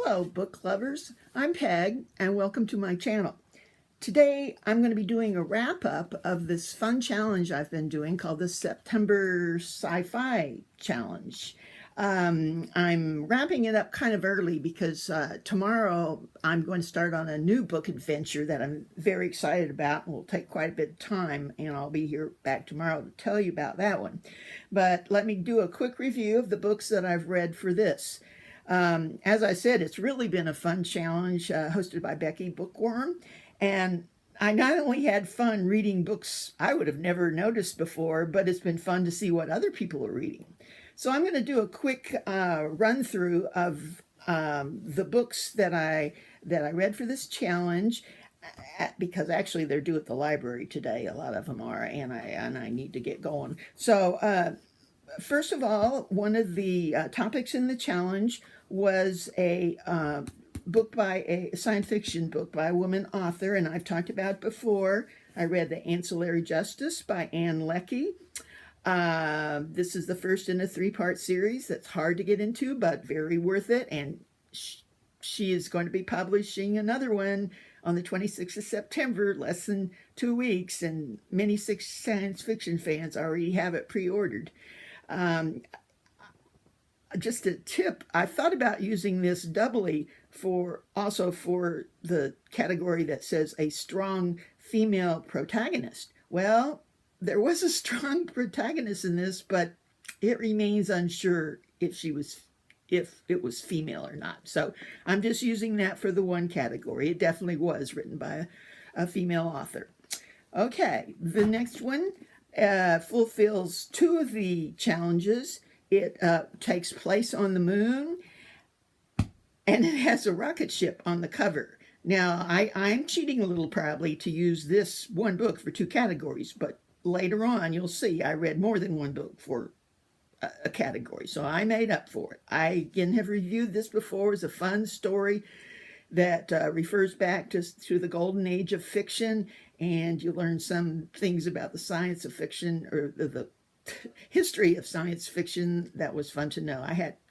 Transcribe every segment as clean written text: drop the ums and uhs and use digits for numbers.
Hello, book lovers. I'm Peg, and welcome to my channel. Today, I'm going to be doing a wrap-up of this fun challenge I've been doing called the September Sci-Fi Challenge. I'm wrapping it up kind of early because tomorrow I'm going to start on a new book adventure that I'm very excited about and will take quite a bit of time, and I'll be here back tomorrow to tell you about that one. But let me do a quick review of the books that I've read for this. As I said, it's really been a fun challenge hosted by Becky Bookworm, and I not only had fun reading books I would have never noticed before, but it's been fun to see what other people are reading. So I'm going to do a quick run through of the books that I read for this challenge, because actually they're due at the library today. A lot of them are, and I need to get going. So first of all, one of the topics in the challenge was a book by a science fiction book by a woman author, and I've talked about it before. I read the Ancillary Justice by Ann Leckie. This is the first in a three-part series that's hard to get into, but very worth it, and she is going to be publishing another one on the 26th of September, less than 2 weeks, and many science fiction fans already have it pre-ordered. Just a tip, I thought about using this doubly for the category that says a strong female protagonist. Well, there was a strong protagonist in this, but it remains unsure if it was female or not. So I'm just using that for the one category. It definitely was written by a female author. Okay, the next one fulfills two of the challenges. It takes place on the moon, and it has a rocket ship on the cover. Now, I'm cheating a little probably to use this one book for two categories, but later on you'll see I read more than one book for a category, so I made up for it. I, again, have reviewed this before. It's a fun story that refers back to the golden age of fiction, and you learn some things about the science of fiction, or the history of science fiction. That was fun to know.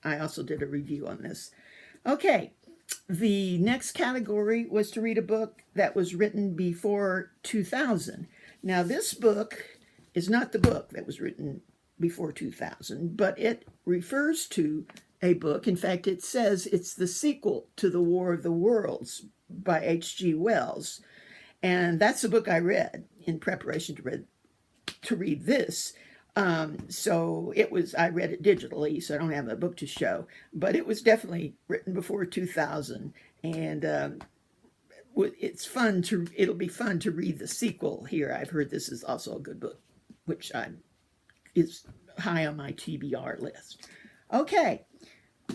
I also did a review on this. Okay, the next category was to read a book that was written before 2000. Now, this book is not the book that was written before 2000, but it refers to a book. In fact, it says it's the sequel to The War of the Worlds by H.G. Wells. And that's the book I read in preparation to read this. So I read it digitally, so I don't have a book to show, but it was definitely written before 2000. And it'll be fun to read the sequel here. I've heard this is also a good book, which is high on my TBR list. Okay,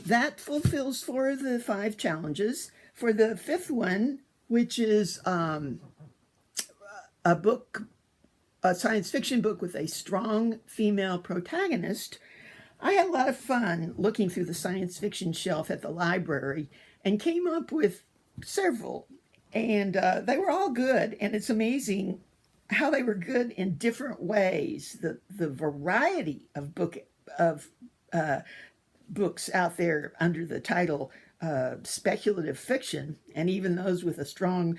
that fulfills 4 of the 5 challenges. For the 5th one, which is a science fiction book with a strong female protagonist, I had a lot of fun looking through the science fiction shelf at the library and came up with several, and they were all good, and it's amazing how they were good in different ways. The variety of books out there under the title speculative fiction, and even those with a strong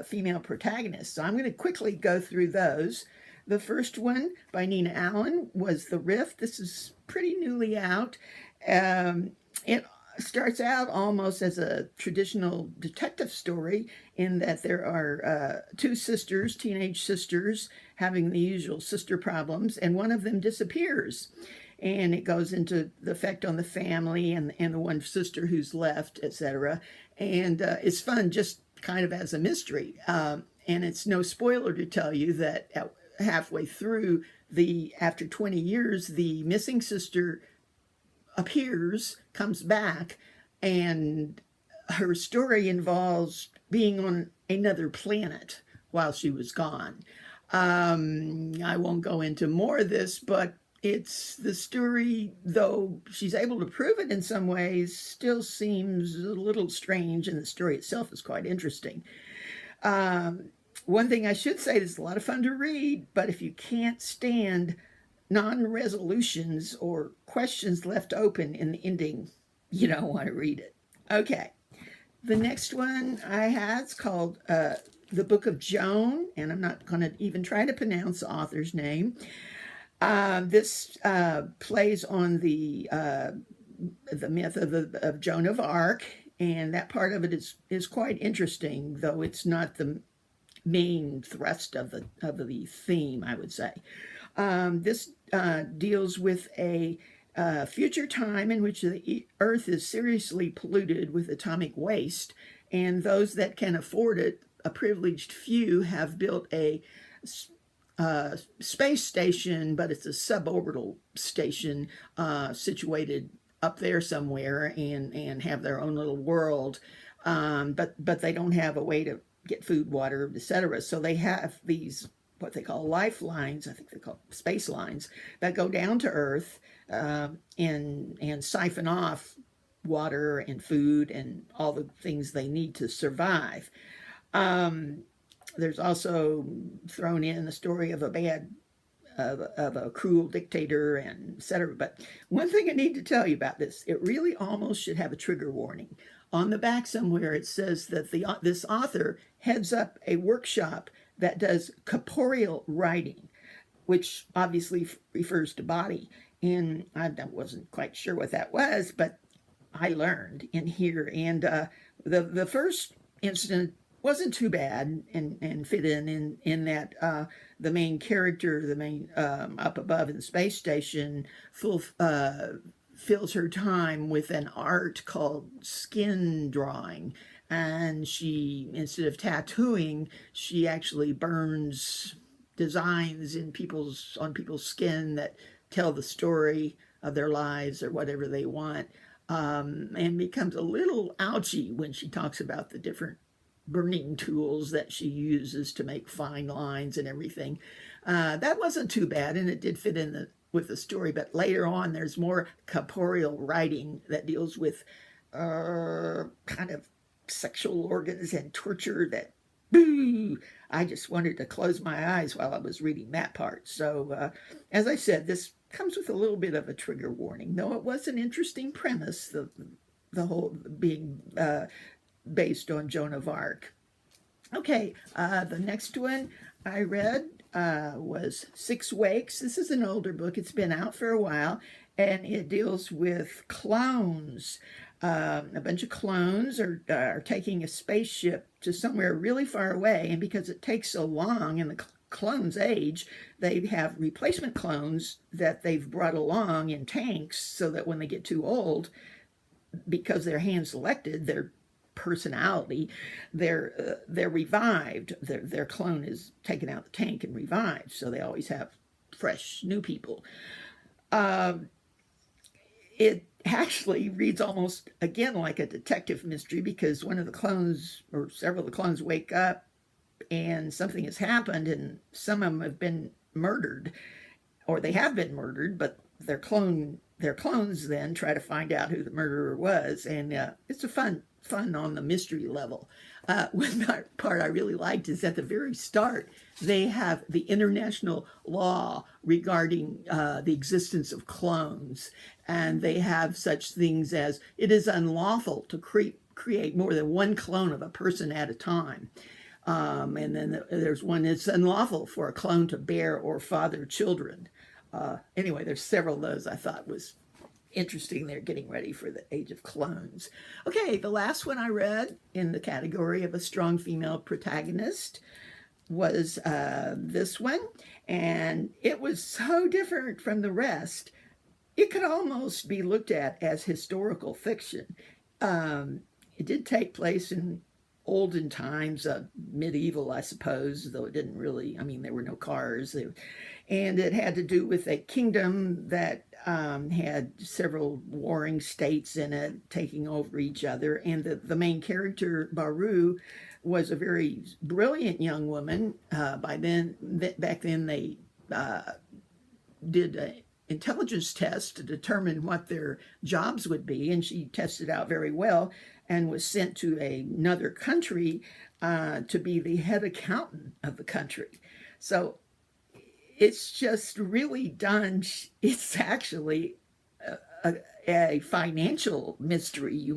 female protagonist. So I'm going to quickly go through those. The first one by Nina Allen was The Rift. This is pretty newly out. It starts out almost as a traditional detective story in that there are 2 sisters, teenage sisters, having the usual sister problems, and one of them disappears. And it goes into the effect on the family and the one sister who's left, etc. And it's fun just kind of as a mystery. And it's no spoiler to tell you that halfway through, after 20 years, the missing sister appears, comes back, and her story involves being on another planet while she was gone. I won't go into more of this, but it's the story, though she's able to prove it in some ways, still seems a little strange, and the story itself is quite interesting. One thing I should say, it's a lot of fun to read, but if you can't stand non-resolutions or questions left open in the ending, you don't want to read it. Okay, The next one I had is called The Book of Joan, and I'm not going to even try to pronounce the author's name. This plays on the myth of Joan of Arc, and that part of it is quite interesting, though it's not the main thrust of the theme, I would say. This deals with a future time in which the Earth is seriously polluted with atomic waste, and those that can afford it, a privileged few, have built a space station, but it's a suborbital station situated up there somewhere, and have their own little world. But they don't have a way to get food, water, etc. So they have these what they call lifelines, I think they call space lines, that go down to Earth and siphon off water and food and all the things they need to survive. There's also thrown in the story of a cruel dictator and etc. But one thing I need to tell you about this, it really almost should have a trigger warning. On the back somewhere it says that this author heads up a workshop that does corporeal writing, which obviously refers to body. And I wasn't quite sure what that was, but I learned in here. And the first incident wasn't too bad and fit in that the main character, the main up above in the space station, fills her time with an art called skin drawing. And she, instead of tattooing, she actually burns designs on people's skin that tell the story of their lives or whatever they want, and becomes a little ouchy when she talks about the different burning tools that she uses to make fine lines and everything. That wasn't too bad, and it did fit in with the story. But later on, there's more corporeal writing that deals with kind of sexual organs and torture that, boo, I just wanted to close my eyes while I was reading that part. So, as I said, this comes with a little bit of a trigger warning, though it was an interesting premise, the whole being based on Joan of Arc. Okay, the next one I read was Six Wakes. This is an older book. It's been out for a while, and it deals with clones. A bunch of clones are taking a spaceship to somewhere really far away, and because it takes so long and the clones age, they have replacement clones that they've brought along in tanks so that when they get too old, because they're hand selected, their personality, they're revived. Their clone is taken out of the tank and revived, so they always have fresh new people. It actually reads almost again like a detective mystery, because one of the clones or several of the clones wake up and something has happened, and some of them have been murdered, or they have been murdered, but their clones then try to find out who the murderer was, and it's a fun on the mystery level. One part I really liked is at the very start, they have the international law regarding the existence of clones, and they have such things as it is unlawful to create more than one clone of a person at a time. And then there's one that's unlawful for a clone to bear or father children. Anyway, there's several of those I thought was interesting. They're getting ready for the age of clones. Okay, the last one I read in the category of a strong female protagonist was this one, and it was so different from the rest. It could almost be looked at as historical fiction. It did take place in olden times, medieval, I suppose, though it didn't really, I mean, there were no cars. And it had to do with a kingdom that had several warring states in it, taking over each other. And the main character, Baru, was a very brilliant young woman. Back then, they did an intelligence test to determine what their jobs would be, and she tested out very well and was sent to another country to be the head accountant of the country. So it's just really done. It's actually a financial mystery, you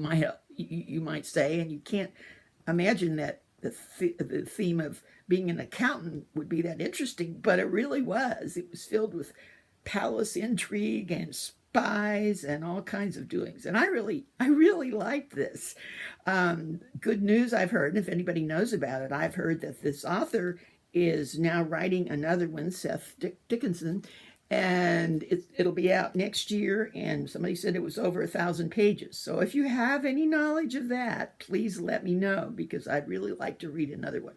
you might say, and you can't imagine that the theme of being an accountant would be that interesting, but it really was. It was filled with palace intrigue and spies and all kinds of doings. And I really liked this. Good news I've heard, if anybody knows about it, I've heard that this author is now writing another one, Seth Dickinson, and it'll be out next year. And somebody said it was over 1,000 pages. So if you have any knowledge of that, please let me know, because I'd really like to read another one.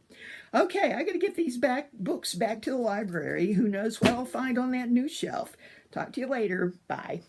Okay, I got to get these books back to the library. Who knows what I'll find on that new shelf. Talk to you later. Bye.